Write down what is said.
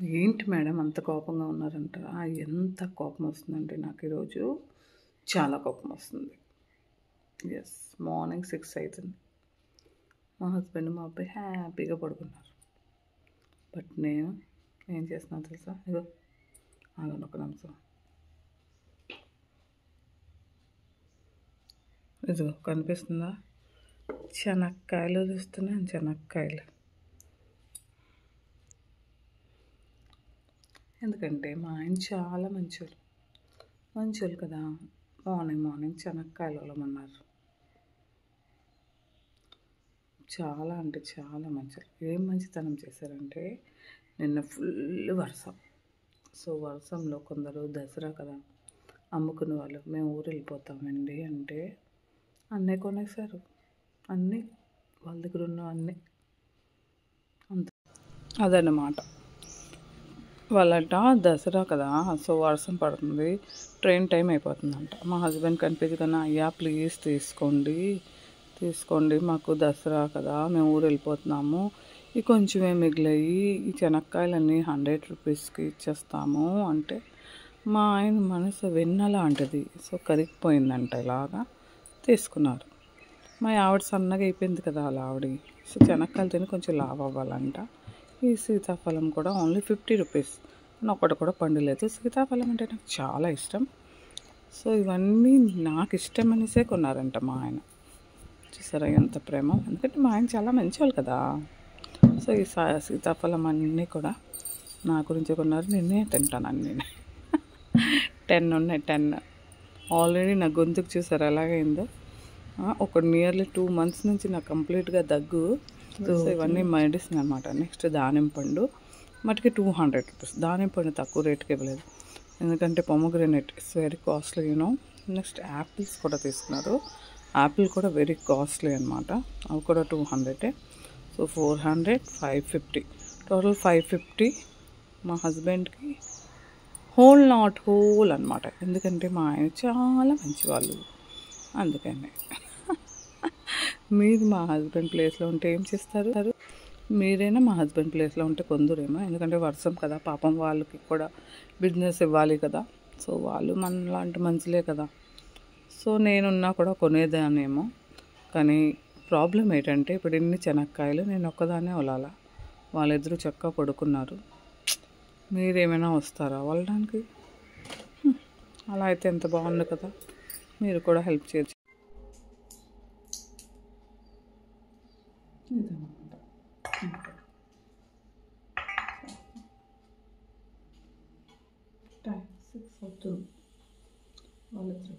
ఏంటి మేడం అంత కోపంగా ఉన్నారంటారా? ఎంత కోపం వస్తుందంటే నాకు ఈరోజు చాలా కోపం వస్తుంది. ఎస్, మార్నింగ్ 6 అవుతుంది. మా హస్బెండ్ మా అబ్బాయి హ్యాపీగా పడుకున్నారు. బట్ నేను ఏం చేస్తున్నా తెలుసా? ఇదో ఆగండి ఒక నిమిషం. ఇదిగో కనిపిస్తుందా? శనక్కాయలు తీస్తున్నాను. శనక్కాయలు ఎందుకంటే మా ఆయన చాలా మంచోళ్ళు కదా. మార్నింగ్ శనక్కాయలు వలమన్నారు. చాలా అంటే చాలా మంచోళ్ళు. ఏం మంచితనం చేశారంటే నిన్న ఫుల్ వర్షం. సో వర్షంలో కొందరు దసరా కదా అమ్ముకునే వాళ్ళు మేము ఊరు వెళ్ళిపోతామండి అంటే అన్నీ కొనేసారు. అన్నీ వాళ్ళ దగ్గర ఉన్న అన్నీ అంత అదన్నమాట. వాళ్ళంట దసరా కదా, సో వర్షం పడుతుంది, ట్రైన్ టైం అయిపోతుందంట. మా హస్బెండ్ కనిపించి కన్నా అయ్యా ప్లీజ్ తీసుకోండి మాకు దసరా కదా మేము ఊరు వెళ్ళిపోతున్నాము, ఈ కొంచెమే మిగిలాయి, ఈ శనక్కాయలన్నీ 100 రూపీస్కి ఇచ్చేస్తాము అంటే మా ఆయన మనసు వెన్నలాంటిది. సో కరిగిపోయిందంట. ఇలాగా తీసుకున్నారు. మా ఆవిడ సన్నగా అయిపోయింది కదా అలా ఆవిడ. సో శనక్కాయలు తిని కొంచెం లావు అవ్వాలంట. ఈ సీతాఫలం కూడా ఓన్లీ 50 రూపీస్. ఒకటి కూడా పండులేదు. సీతాఫలం అంటే నాకు చాలా ఇష్టం. సో ఇవన్నీ నాకు ఇష్టం అనేసే కొన్నారంట మా ఆయన. చూసారా ఎంత ప్రేమ. ఎందుకంటే మా ఆయన చాలా మంచివాళ్ళు కదా. సో ఈ సీతాఫలం అన్నీ కూడా నా గురించి కొన్నారు. నేనే తింటాను అన్నీ. 10 ఉన్నాయి. 10 ఆల్రెడీ నా గొంతుకు చూసారు ఎలాగైందో. ఒక నియర్లీ 2 months నుంచి నాకు కంప్లీట్గా దగ్గు. సో ఇవన్నీ మెడిసిన్ అనమాట. నెక్స్ట్ దానిమ్మ పండు మటుకి 200 రూపీస్. దానిమ్మ పండు తక్కువ రేట్కి ఇవ్వలేదు, ఎందుకంటే pomegranate it's very costly next apples కూడా తీసుకున్నారు. యాపిల్ కూడా వెరీ కాస్ట్లీ అనమాట. అవి కూడా 200. So 400, 550, total 550. మా హస్బెండ్కి నాట్ హోల్ అనమాట. ఎందుకంటే మా ఆయన చాలా మంచివాళ్ళు. అందుకని మీరు మా హస్బెండ్ ప్లేస్లో ఉంటే ఏం చేస్తారు? మీరైనా మా హస్బెండ్ ప్లేస్లో ఉంటే కొందరేమో. ఎందుకంటే వర్షం కదా, పాపం వాళ్ళకి కూడా బిజినెస్ ఇవ్వాలి కదా. సో వాళ్ళు మనలాంటి మనుషులే కదా. సో నేనున్నా కూడా కొనేదానేమో. కానీ ప్రాబ్లం ఏంటంటే ఇప్పుడు ఇన్ని శనక్కాయలు నేను ఒక్కదాన్నే వలాల. వాళ్ళిద్దరూ చక్కగా పడుకున్నారు. మీరేమైనా వస్తారా వాళ్ళడానికి? అలా అయితే ఎంత బాగుంది కదా. మీరు కూడా హెల్ప్ చేయొచ్చు. టైం 6 అవుతుంది. వాళ్ళిద్దరు